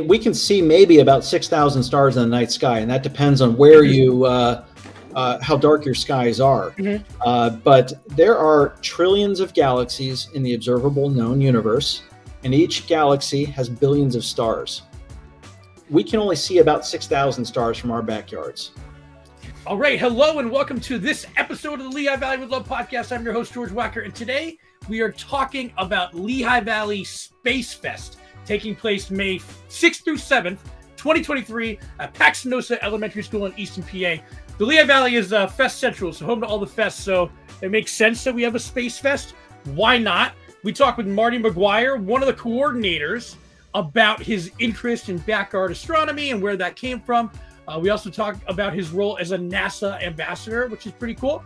We can see maybe about 6,000 stars in the night sky, and that depends on where you, how dark your skies are. But there are trillions of galaxies in the observable known universe, and each galaxy has billions of stars. We can only see about 6,000 stars from our backyards. All right, hello and welcome to this episode of the Lehigh Valley with Love podcast. I'm your host, George Wacker, and today we are talking about Lehigh Valley Space Fest, taking place May 6th through 7th, 2023 at Paxinosa Elementary School in Easton, PA. The Lehigh Valley is Fest Central, so home to all the fests, so it makes sense that we have a Space Fest. Why not? We talked with Marty McGuire, one of the coordinators, about his interest in backyard astronomy and where that came from. We also talked about his role as a NASA ambassador, which is pretty cool.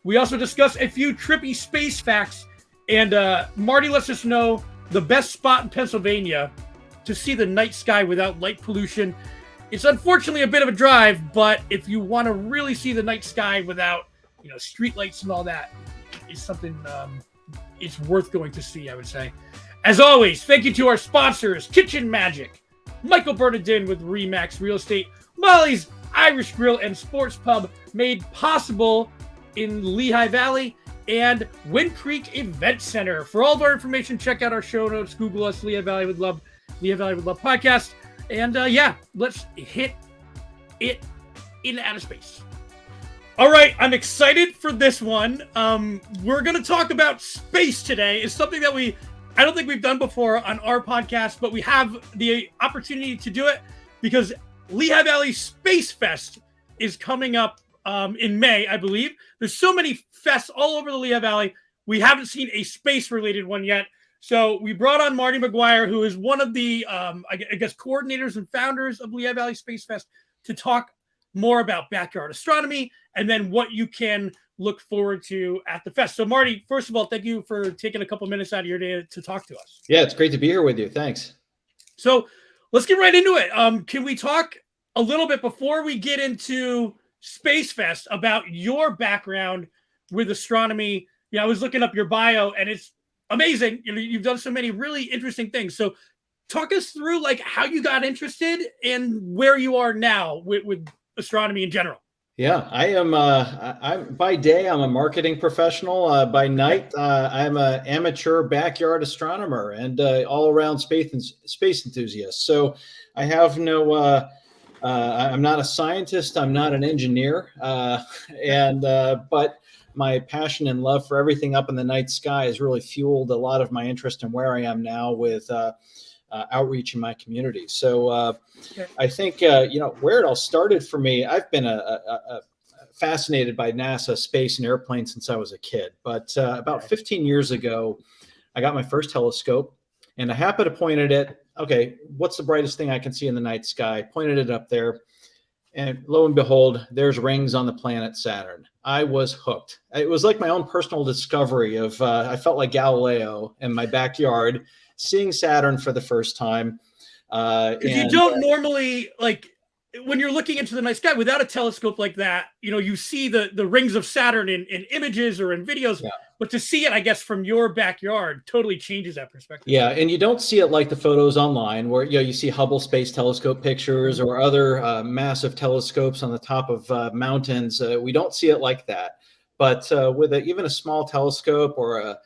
We also discussed a few trippy space facts, and Marty lets us know the best spot in Pennsylvania to see the night sky without light pollution. It's unfortunately a bit of a drive, but if you want to really see the night sky without, street lights and all that, it's something it's worth going to see, I would say. As always, thank you to our sponsors, Kitchen Magic, Michael Bernardin with Remax Real Estate, Molly's Irish Grill and Sports Pub, made possible in Lehigh Valley, and Wind Creek Event Center. For all of our information, check out our show notes. Google us, Lehigh Valley with Love podcast. And let's hit it in outer space. All right, I'm excited for this one. We're going to talk about space today. It's something that I don't think we've done before on our podcast, but we have the opportunity to do it because Lehigh Valley Space Fest is coming up in May, I believe. There's so many fests all over the Lehigh Valley. We haven't seen a space-related one yet. So we brought on Marty McGuire, who is one of the, coordinators and founders of Lehigh Valley Space Fest, to talk more about backyard astronomy and then what you can look forward to at the fest. So Marty, first of all, thank you for taking a couple minutes out of your day to talk to us. Yeah, it's great to be here with you. Thanks. So let's get right into it. Can we talk a little bit before we get into Space Fest about your background with astronomy? I was looking up your bio and it's amazing. You've done so many really interesting things. So talk us through how you got interested and where you are now with astronomy in general. Yeah, I am. I'm by day, I'm a marketing professional. By night, I'm an amateur backyard astronomer and all-around space enthusiast. So I have no. I'm not a scientist. I'm not an engineer. But my passion and love for everything up in the night sky has really fueled a lot of my interest in where I am now with outreach in my community. So I think, where it all started for me, I've been fascinated by NASA, space, and airplanes since I was a kid. But about 15 years ago, I got my first telescope and I happened to point at it. Okay, what's the brightest thing I can see in the night sky? Pointed it up there. And lo and behold, there's rings on the planet Saturn. I was hooked. It was like my own personal discovery of, I felt like Galileo in my backyard, seeing Saturn for the first time. You don't normally, when you're looking into the night sky without a telescope like that, you see the rings of Saturn in images or in videos, but to see it, I guess, from your backyard totally changes that perspective. Yeah, and you don't see it like the photos online where you see Hubble Space Telescope pictures or other massive telescopes on the top of mountains. We don't see it like that. But with even a small telescope or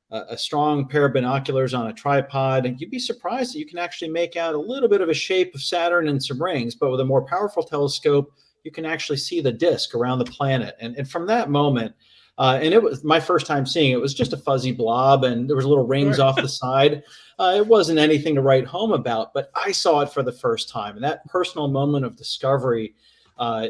a strong pair of binoculars on a tripod, and you'd be surprised that you can actually make out a little bit of a shape of Saturn and some rings. But with a more powerful telescope, you can actually see the disk around the planet. And from that moment, and it was my first time seeing it, it was just a fuzzy blob and there was little rings off the side. It wasn't anything to write home about, but I saw it for the first time. And that personal moment of discovery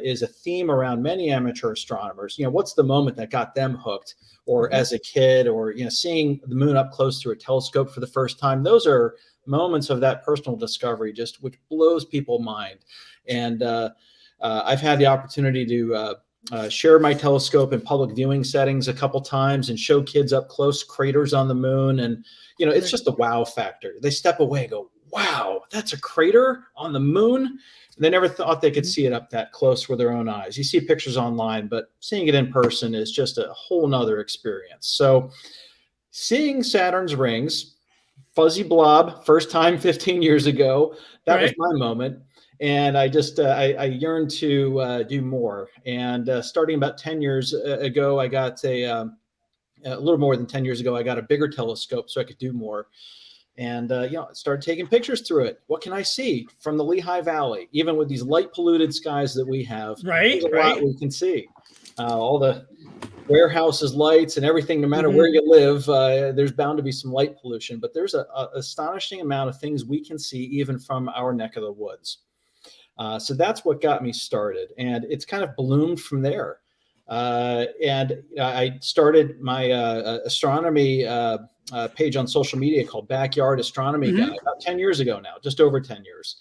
is a theme around many amateur astronomers. What's the moment that got them hooked? Or as a kid, or seeing the moon up close through a telescope for the first time. Those are moments of that personal discovery, which blows people's mind. And I've had the opportunity to share my telescope in public viewing settings a couple times and show kids up close craters on the moon. And it's just a wow factor. They step away, and go, "Wow, that's a crater on the moon." They never thought they could see it up that close with their own eyes. You see pictures online, but seeing it in person is just a whole nother experience. So seeing Saturn's rings fuzzy blob, first time 15 years ago. That was Right. my moment. And I just, I yearned to do more. And starting about 10 years ago, I got a little more than 10 years ago, I got a bigger telescope so I could do more. And, started taking pictures through it. What can I see from the Lehigh Valley? Even with these light polluted skies that we have, Right. there's a lot Right. we can see. All the warehouses, lights, and everything, no matter Mhm. where you live, there's bound to be some light pollution, but there's a astonishing amount of things we can see even from our neck of the woods. So that's what got me started, and it's kind of bloomed from there. And I started my astronomy page on social media called Backyard Astronomy Guy Mhm. about 10 years ago now, just over 10 years.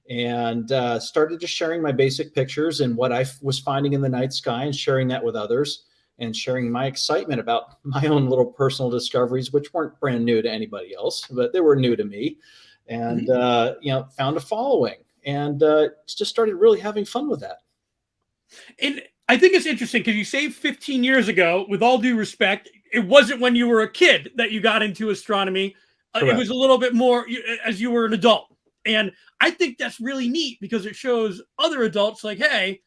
And started just sharing my basic pictures and what I was finding in the night sky and sharing that with others and sharing my excitement about my own little personal discoveries, which weren't brand new to anybody else, but they were new to me. And, Mhm. found a following and just started really having fun with that. And I think it's interesting because you say 15 years ago, with all due respect, it wasn't when you were a kid that you got into astronomy. It Correct. was a little bit more as you were an adult. And I think that's really neat because it shows other adults like, hey,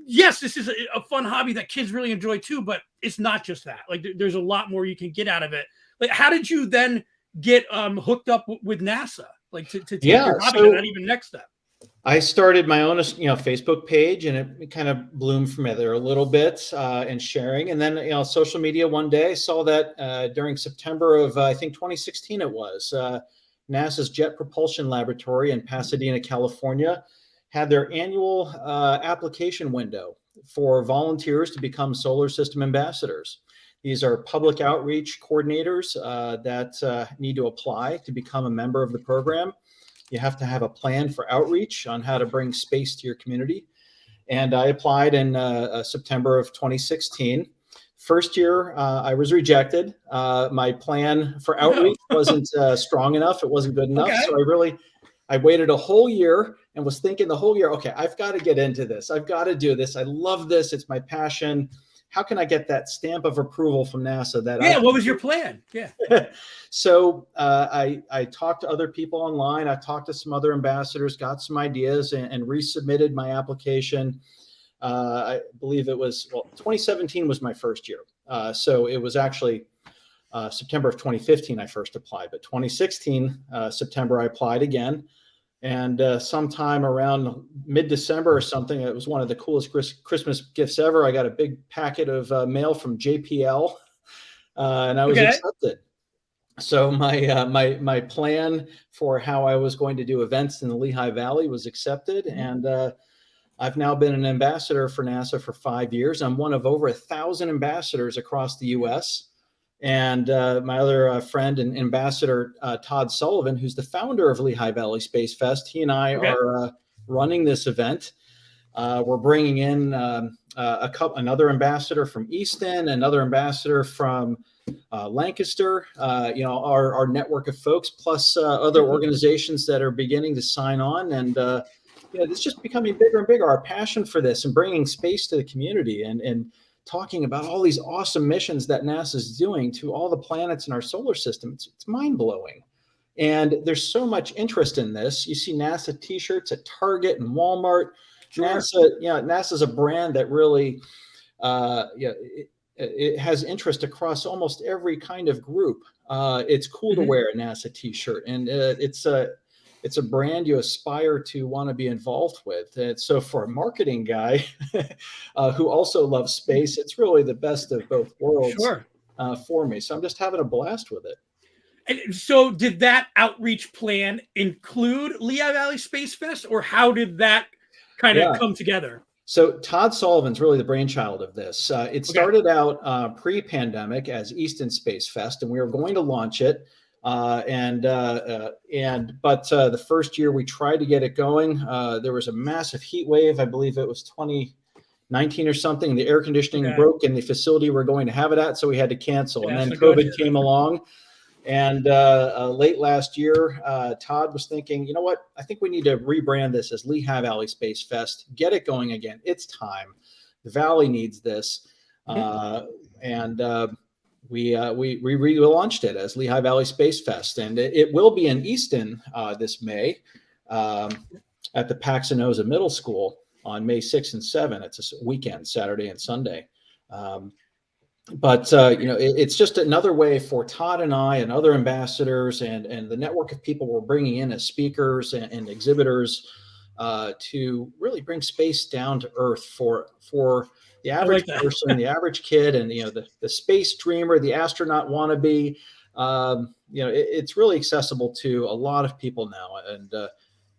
yes, this is a fun hobby that kids really enjoy too, but it's not just that. Like there's a lot more you can get out of it. Like, how did you then get hooked up with NASA? Like to take Yeah. your hobby to that So even next step? I started my own, Facebook page, and it kind of bloomed from there a little bit and sharing. And then, social media. One day, I saw that during September of I think 2016, it was NASA's Jet Propulsion Laboratory in Pasadena, California, had their annual application window for volunteers to become solar system ambassadors. These are public outreach coordinators that need to apply to become a member of the program. You have to have a plan for outreach on how to bring space to your community. And I applied in September of 2016. First year, I was rejected. My plan for No. outreach wasn't strong enough. It wasn't good enough. Okay. So I waited a whole year and was thinking the whole year, okay, I've got to get into this. I've got to do this. I love this. It's my passion. How can I get that stamp of approval from NASA that I Yeah. What can was your plan? Yeah. So I talked to other people online. I talked to some other ambassadors, got some ideas, and resubmitted my application. I believe it was 2017 was my first year. So it was actually September of 2015 I first applied, but 2016 September I applied again. And sometime around mid-December or something, it was one of the coolest Christmas gifts ever. I got a big packet of mail from JPL, and I was Okay. accepted. So my plan for how I was going to do events in the Lehigh Valley was accepted, Mhm. and I've now been an ambassador for NASA for 5 years. I'm one of over 1,000 ambassadors across the U.S. And my other friend and ambassador Todd Sullivan, who's the founder of Lehigh Valley Space Fest, he and I Okay. are running this event. We're bringing in another ambassador from Easton, another ambassador from Lancaster, our network of folks, plus other Mhm. organizations that are beginning to sign on. And, it's just becoming bigger and bigger. Our passion for this and bringing space to the community and talking about all these awesome missions that NASA is doing to all the planets in our solar system. It's mind blowing. And there's so much interest in this. You see NASA t-shirts at Target and Walmart. Sure. NASA's a brand that really, it has interest across almost every kind of group. It's cool to Mhm. wear a NASA t-shirt, and it's a brand you aspire to want to be involved with. And so for a marketing guy who also loves space, it's really the best of both worlds Sure. for me. So I'm just having a blast with it. And so, did that outreach plan include Lehigh Valley Space Fest, or how did that kind of Yeah. come together? So Todd Sullivan's really the brainchild of this. It Okay. started out pre-pandemic as Easton Space Fest, and we were going to launch it. But the first year we tried to get it going, there was a massive heat wave. I believe it was 2019 or something. The air conditioning Okay. broke in the facility we're going to have it at, so we had to cancel. And Yeah. then So good. COVID came along. And late last year, Todd was thinking, you know what? I think we need to rebrand this as Lehigh Valley Space Fest. Get it going again. It's time. The Valley needs this. Mhm. And we relaunched it as Lehigh Valley Space Fest, and it will be in Easton this May at the Paxinosa Middle School on May 6th and 7th. It's a weekend, Saturday and Sunday. But it's just another way for Todd and I and other ambassadors and the network of people we're bringing in as speakers and exhibitors to really bring space down to earth for the average person, the average kid, and the space dreamer, the astronaut wannabe. It's really accessible to a lot of people now, and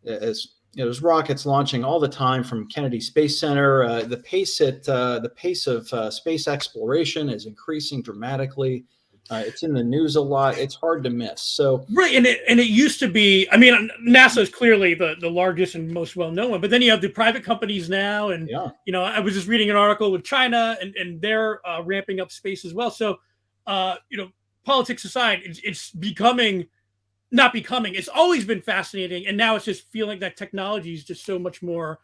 as there's rockets launching all the time from Kennedy Space Center. The pace of space exploration is increasing dramatically. It's in the news a lot. It's hard to miss. So right, and it used to be. I mean, NASA is clearly the largest and most well-known one, but then you have the private companies now, and I was just reading an article with China, and they're ramping up space as well. So, politics aside, it's becoming. Not becoming. It's always been fascinating, and now it's just feeling that technology is just so much more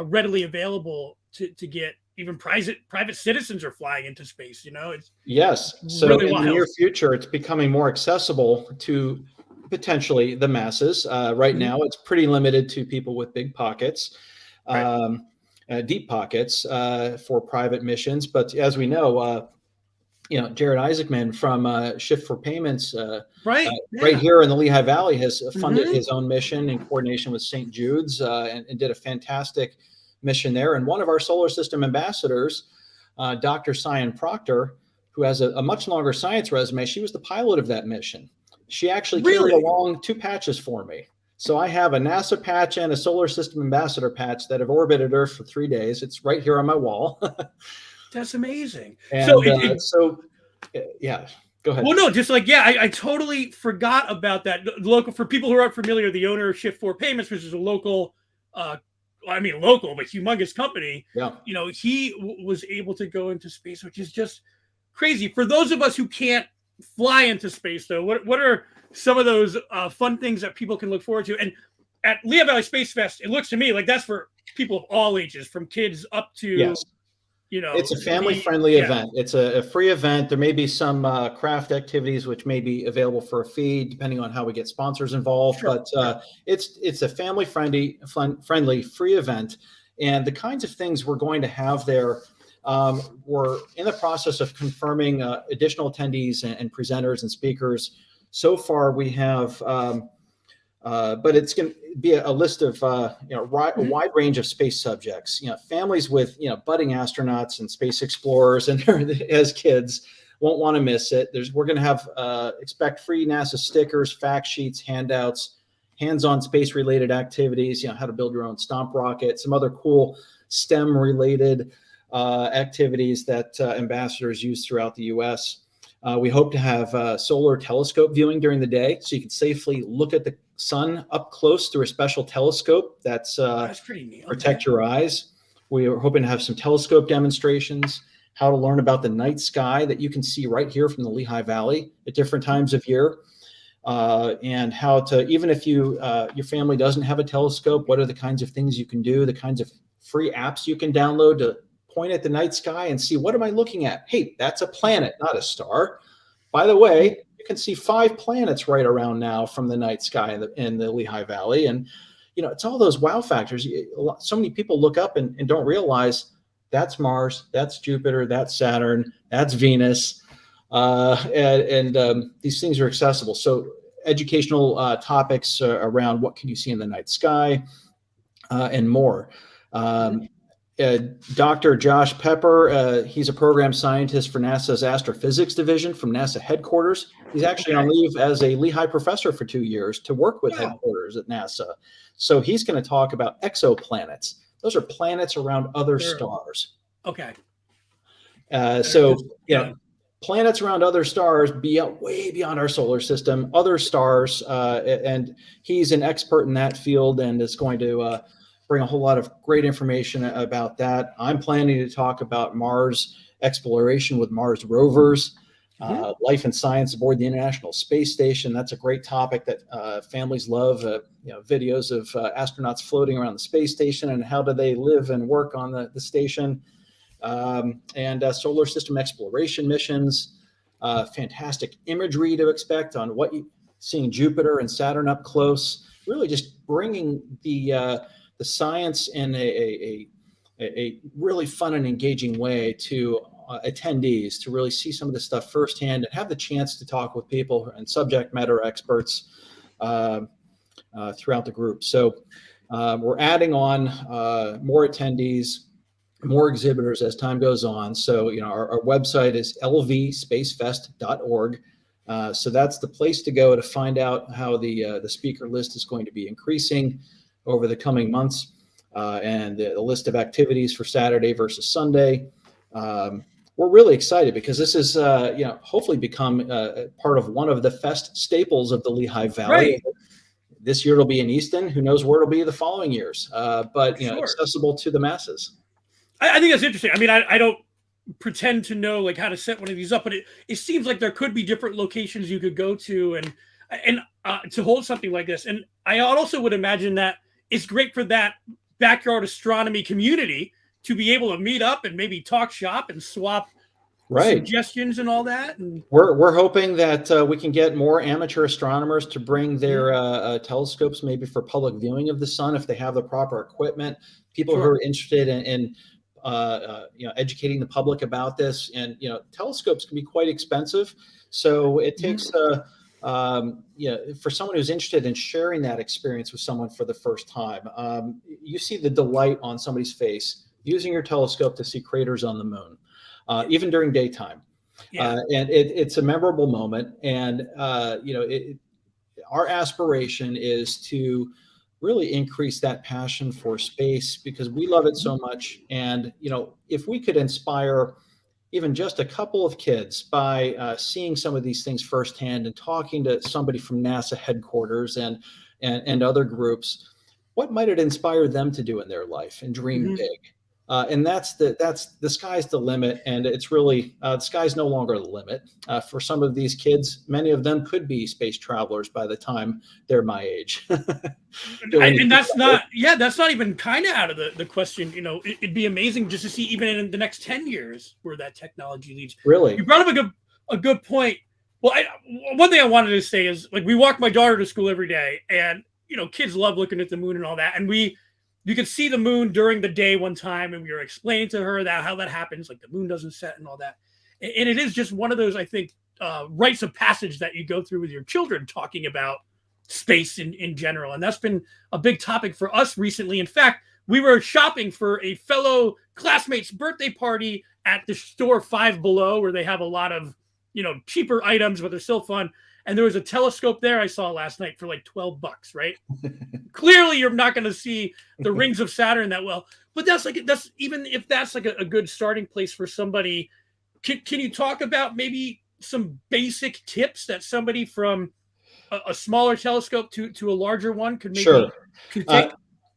readily available to get. Even private citizens are flying into space. It's so really in wild. the near future, it's becoming more accessible to potentially the masses. Right now, it's pretty limited to people with big pockets, deep pockets for private missions. But as we know. Jared Isaacman from Shift for Payments, right here in the Lehigh Valley, has funded his own mission in coordination with St. Jude's and did a fantastic mission there. And one of our solar system ambassadors, Dr. Cyan Proctor, who has a much longer science resume, she was the pilot of that mission. She actually carried along 2 patches for me. So I have a NASA patch and a solar system ambassador patch that have orbited Earth for 3 days. It's right here on my wall. That's amazing. And, go ahead. Well, no, just I totally forgot about that. Local, for people who aren't familiar, the owner of Shift 4 Payments, which is a local, but humongous company. Yeah. He was able to go into space, which is just crazy. For those of us who can't fly into space, though, what are some of those fun things that people can look forward to? And at Lehigh Valley Space Fest, it looks to me like that's for people of all ages, from kids up to. Yes. It's a family-friendly event. It's a free event. There may be some craft activities which may be available for a fee, depending on how we get sponsors involved. Sure. But it's a family-friendly free event, and the kinds of things we're going to have there. We're in the process of confirming additional attendees and presenters and speakers. So far, we have. But it's going to be a list of a wide range of space subjects. Families with budding astronauts and space explorers, and as kids won't want to miss it. We're going to have expect free NASA stickers, fact sheets, handouts, hands-on space-related activities. How to build your own stomp rocket, some other cool STEM-related activities that ambassadors use throughout the U.S. We hope to have solar telescope viewing during the day, so you can safely look at the sun up close through a special telescope that's pretty neat. Protect your eyes. We are hoping to have some telescope demonstrations, how to learn about the night sky that you can see right here from the Lehigh Valley at different times of year, and how to, even if your family doesn't have a telescope, what are the kinds of things you can do, the kinds of free apps you can download to point at the night sky and see, what am I looking at? Hey, that's a planet, not a star. By the way, you can see 5 planets right around now from the night sky in the Lehigh Valley. And, it's all those wow factors. So many people look up and don't realize that's Mars, that's Jupiter, that's Saturn, that's Venus. And these things are accessible. So educational topics around what can you see in the night sky and more. Dr. Josh Pepper, he's a program scientist for NASA's Astrophysics Division from NASA headquarters. He's actually on leave as a Lehigh professor for 2 years to work with headquarters at NASA. So he's going to talk about exoplanets. Those are planets around other stars. Okay. Planets around other stars way beyond our solar system, other stars, and he's an expert in that field and is going to bring a whole lot of great information about that. I'm planning to talk about Mars exploration with Mars rovers, life and science aboard the International Space Station. That's a great topic that families love. Videos of astronauts floating around the space station and how do they live and work on the station, and solar system exploration missions. fantastic imagery to expect on seeing Jupiter and Saturn up close, really just bringing the science in a really fun and engaging way to attendees to really see some of this stuff firsthand and have the chance to talk with people and subject matter experts throughout the group. So we're adding on more attendees, more exhibitors as time goes on. So, our website is lvspacefest.org. So that's the place to go to find out how the speaker list is going to be increasing over the coming months, and the list of activities for Saturday versus Sunday. We're really excited because this is, hopefully become part of one of the fest staples of the Lehigh Valley. Right. This year it'll be in Easton. Who knows where it'll be the following years? But Sure. accessible to the masses. I think that's interesting. I mean, I don't pretend to know like how to set one of these up, but it seems like there could be different locations you could go to and to hold something like this. And I also would imagine that it's great for that backyard astronomy community to be able to meet up and maybe talk shop and swap suggestions and all that. And we're hoping that we can get more amateur astronomers to bring their telescopes, maybe for public viewing of the sun if they have the proper equipment. People who are interested in educating the public about this, and telescopes can be quite expensive, so it takes for someone who's interested in sharing that experience with someone for the first time. You see the delight on somebody's face using your telescope to see craters on the moon, even during daytime. And it's a memorable moment. And our aspiration is to really increase that passion for space because we love it so much. And if we could inspire even just a couple of kids by seeing some of these things firsthand and talking to somebody from NASA headquarters and other groups, what might it inspire them to do in their life and dream big? And that's the sky's the limit. And it's really, the sky's no longer the limit. For some of these kids, many of them could be space travelers by the time they're my age. And that's not even kind of out of the question. It'd be amazing just to see even in the next 10 years where that technology leads. Really? You brought up a good point. Well, one thing I wanted to say is, like, we walk my daughter to school every day, and kids love looking at the moon and all that. And you could see the moon during the day one time, and we were explaining to her how that happens, like the moon doesn't set and all that. And it is just one of those, I think, rites of passage that you go through with your children, talking about space in general. And that's been a big topic for us recently. In fact, we were shopping for a fellow classmate's birthday party at the store Five Below, where they have a lot of, cheaper items, but they're still fun. And there was a telescope there I saw last night for like $12, right? Clearly, you're not going to see the rings of Saturn that well. But that's even if that's like a good starting place for somebody. Can you talk about maybe some basic tips that somebody from a smaller telescope to a larger one could maybe could take?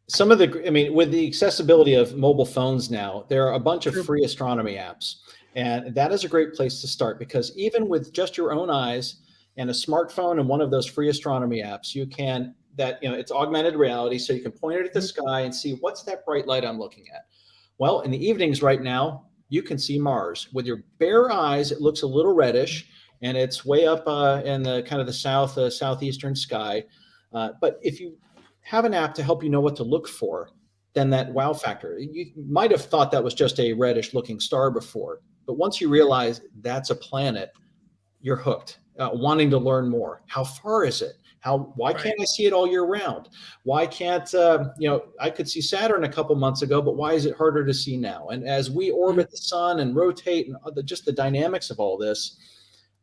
Some of with the accessibility of mobile phones now, there are a bunch of free astronomy apps. And that is a great place to start, because even with just your own eyes and a smartphone and one of those free astronomy apps, you can, it's augmented reality. So you can point it at the sky and see, what's that bright light I'm looking at? Well, in the evenings right now, you can see Mars with your bare eyes. It looks a little reddish, and it's way up in the kind of the southeastern sky. But if you have an app to help you know what to look for, then that wow factor, you might have thought that was just a reddish looking star before. But once you realize that's a planet, you're hooked, wanting to learn more. How far is it? Why can't I see it all year round? Why can't, I could see Saturn a couple months ago, but why is it harder to see now? And as we orbit the sun and rotate and just the dynamics of all this,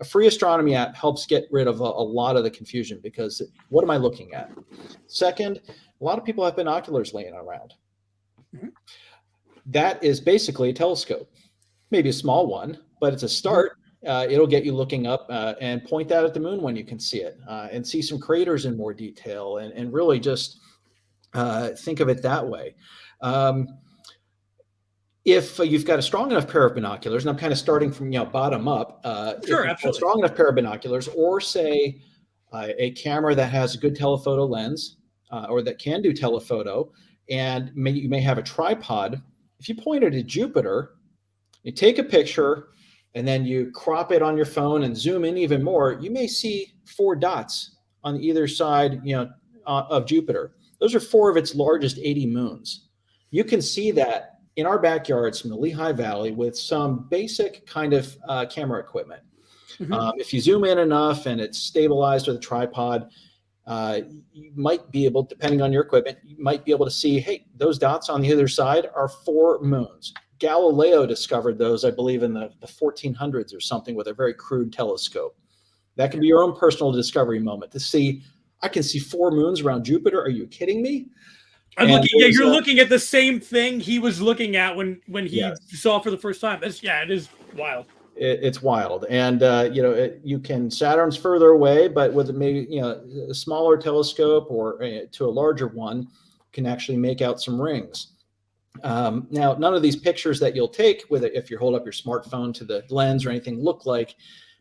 a free astronomy app helps get rid of a lot of the confusion, because what am I looking at? Second, a lot of people have binoculars laying around. That is basically a telescope, maybe a small one, but it's a start. It'll get you looking up and point that at the moon when you can see it, and see some craters in more detail, and really just think of it that way. If you've got a strong enough pair of binoculars, and I'm kind of starting from bottom up, Sure, if absolutely. a strong enough pair of binoculars, or say a camera that has a good telephoto lens, or that can do telephoto, and you may have a tripod. If you point it at Jupiter, you take a picture, and then you crop it on your phone and zoom in even more, you may see 4 dots on either side, of Jupiter. Those are 4 of its largest 80 moons. You can see that in our backyards from the Lehigh Valley with some basic kind of camera equipment. If you zoom in enough and it's stabilized with a tripod, you might be able, depending on your equipment, you might be able to see, hey, those dots on the other side are 4 moons. Galileo discovered those, I believe, in the 1400s or something with a very crude telescope. That can be your own personal discovery moment to see, I can see 4 moons around Jupiter. Are you kidding me? You're looking at the same thing he was looking at when he saw it for the first time. It is wild. It's wild. And, Saturn's further away, but with maybe, a smaller telescope or to a larger one can actually make out some rings. Now, none of these pictures that you'll take with it, if you hold up your smartphone to the lens or anything, look like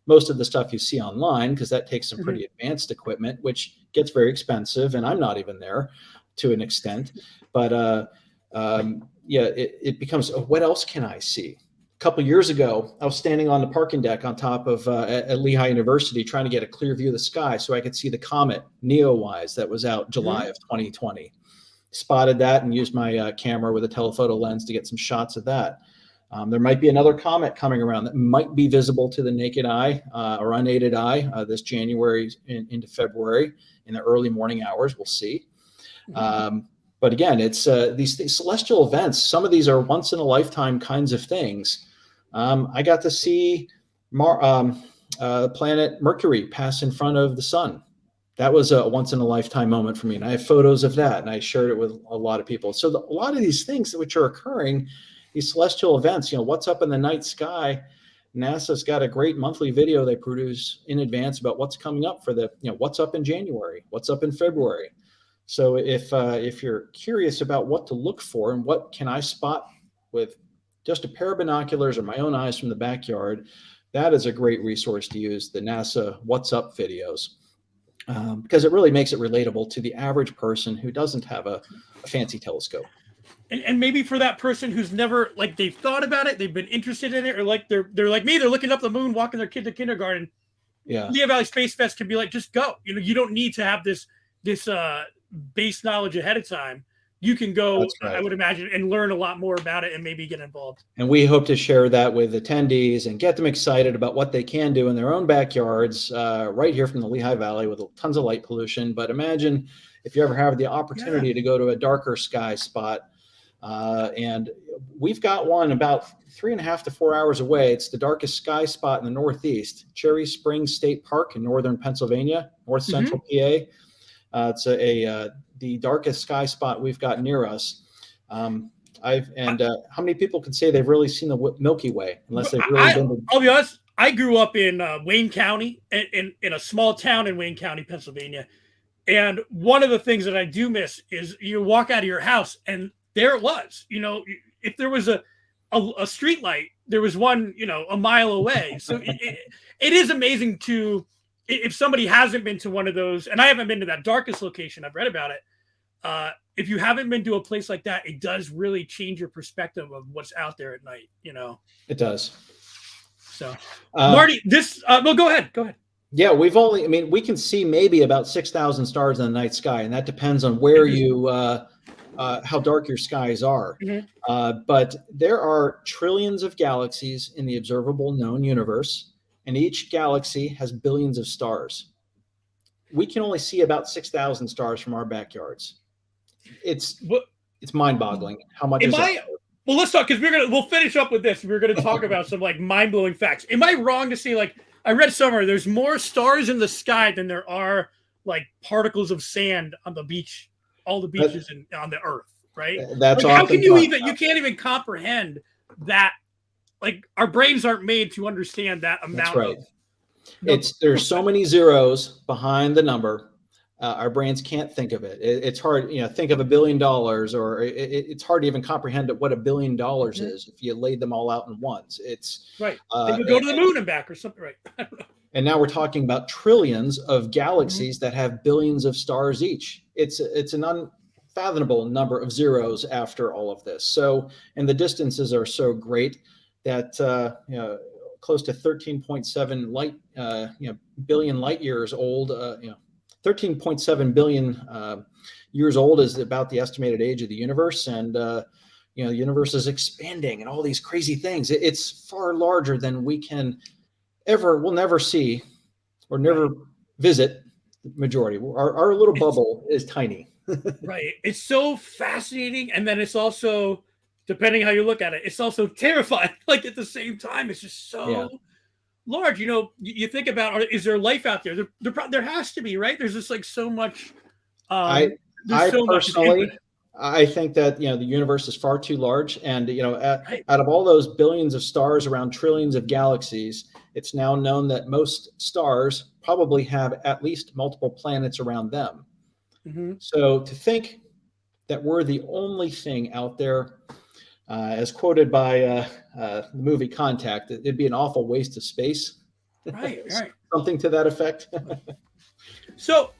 most of the stuff you see online, because that takes some pretty advanced equipment, which gets very expensive. And I'm not even there to an extent. But it becomes, what else can I see? A couple of years ago, I was standing on the parking deck on top of at Lehigh University trying to get a clear view of the sky so I could see the comet Neowise that was out July of 2020. Spotted that and used my camera with a telephoto lens to get some shots of that. There might be another comet coming around that might be visible to the naked eye or unaided eye this January into February in the early morning hours. We'll see. But again, it's these celestial events. Some of these are once in a lifetime kinds of things. I got to see the planet Mercury pass in front of the sun. That was a once in a lifetime moment for me. And I have photos of that, and I shared it with a lot of people. So a lot of these things which are occurring, these celestial events, what's up in the night sky, NASA's got a great monthly video they produce in advance about what's coming up for what's up in January, what's up in February. So if you're curious about what to look for and what can I spot with just a pair of binoculars or my own eyes from the backyard, that is a great resource to use, the NASA What's Up videos, because it really makes it relatable to the average person who doesn't have a fancy telescope. And maybe for that person who's never, they've thought about it, they've been interested in it, or they're like me, they're looking up the moon, walking their kid to kindergarten. Yeah, Lehigh Valley Space Fest can be like, just go. You don't need to have this base knowledge ahead of time. You can go, right, I would imagine, and learn a lot more about it and maybe get involved. And we hope to share that with attendees and get them excited about what they can do in their own backyards, right here from the Lehigh Valley with tons of light pollution. But imagine if you ever have the opportunity to go to a darker sky spot. And we've got one about 3.5 to 4 hours away. It's the darkest sky spot in the Northeast, Cherry Springs State Park in northern Pennsylvania, north central PA. It's the darkest sky spot we've got near us. How many people can say they've really seen the Milky Way unless they've really been to... I'll be honest, I grew up in Wayne County, in a small town in Wayne County, Pennsylvania. And one of the things that I do miss is you walk out of your house and there it was. If there was a street light, there was one, a mile away. So it is amazing if somebody hasn't been to one of those, and I haven't been to that darkest location, I've read about it. If you haven't been to a place like that, it does really change your perspective of what's out there at night, It does. So, Marty, go ahead. Yeah, we can see maybe about 6,000 stars in the night sky, and that depends on where how dark your skies are. But there are trillions of galaxies in the observable known universe, and each galaxy has billions of stars. We can only see about 6,000 stars from our backyards. It's mind-boggling how much is that? Well, let's talk, because we'll finish up with this. We're going to talk about some mind-blowing facts. Am I wrong to say, I read somewhere there's more stars in the sky than there are particles of sand on the beach, all the beaches on the earth, right? That's how can you can't even comprehend that. Our brains aren't made to understand that amount. That's right. There's so many zeros behind the number. Our brains can't think of it. It's hard, think of $1 billion, or it's hard to even comprehend what $1 billion is if you laid them all out in ones. It's right. You go to the moon and back or something, right? I don't know. And now we're talking about trillions of galaxies that have billions of stars each. It's an unfathomable number of zeros after all of this. So, and the distances are so great that close to 13.7 billion light years old. 13.7 billion years old is about the estimated age of the universe, and the universe is expanding and all these crazy things. It's far larger than we'll never see or never visit. The majority. Our little bubble is tiny. Right. It's so fascinating, and then it's also, depending how you look at it, it's also terrifying. Like at the same time, it's just so large. You think about, is there life out there? There has to be, right? There's just like so much. I personally think that the universe is far too large, and out of all those billions of stars around trillions of galaxies, it's now known that most stars probably have at least multiple planets around them. Mm-hmm. So to think that we're the only thing out there, as quoted by the movie Contact, it'd be an awful waste of space. Right. Something to that effect. So,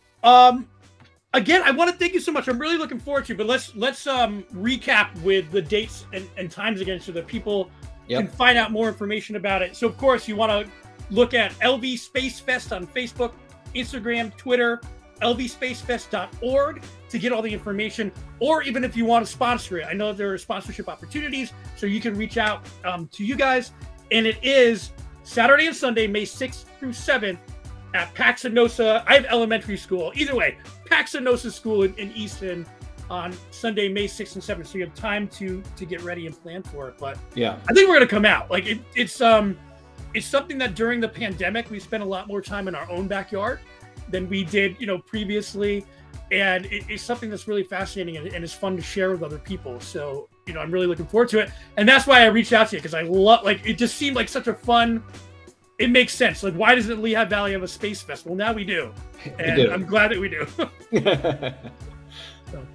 again, I want to thank you so much. I'm really looking forward to it, but let's recap with the dates and times again so that people can find out more information about it. So, of course, you want to look at LV Space Fest on Facebook, Instagram, Twitter, lvspacefest.org to get all the information, or even if you want to sponsor it. I know there are sponsorship opportunities, so you can reach out to you guys. And it is Saturday and Sunday, May 6th through 7th at Paxinosa. I have elementary school. Either way, Paxinosa School in Easton on Sunday, May 6th and 7th. So you have time to get ready and plan for it. But I think we're going to come out. Like it's something that during the pandemic, we spent a lot more time in our own backyard than we did, previously. And it's something that's really fascinating and it's fun to share with other people. So, I'm really looking forward to it. And that's why I reached out to you, because I love, it just seemed like such a fun, it makes sense. Like, why doesn't Lehigh Valley have a space fest? Well, now we do. And I'm glad that we do. So.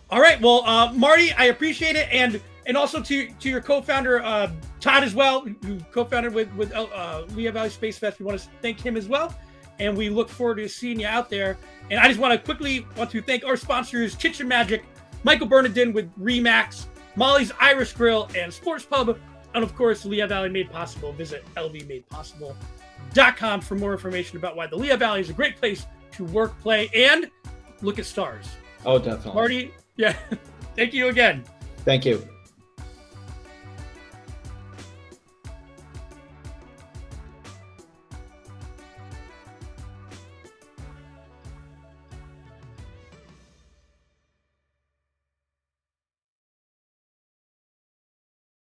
All right. Well, Marty, I appreciate it. And also to your co-founder, Todd, as well, who co-founded with Lehigh Valley Space Fest. We want to thank him as well. And we look forward to seeing you out there. And I just want to thank our sponsors, Kitchen Magic, Michael Bernardin with Remax, Molly's Irish Grill, and Sports Pub. And of course, Lehigh Valley Made Possible. Visit lvmadepossible.com for more information about why the Lehigh Valley is a great place to work, play, and look at stars. Oh, definitely. Marty, thank you again. Thank you.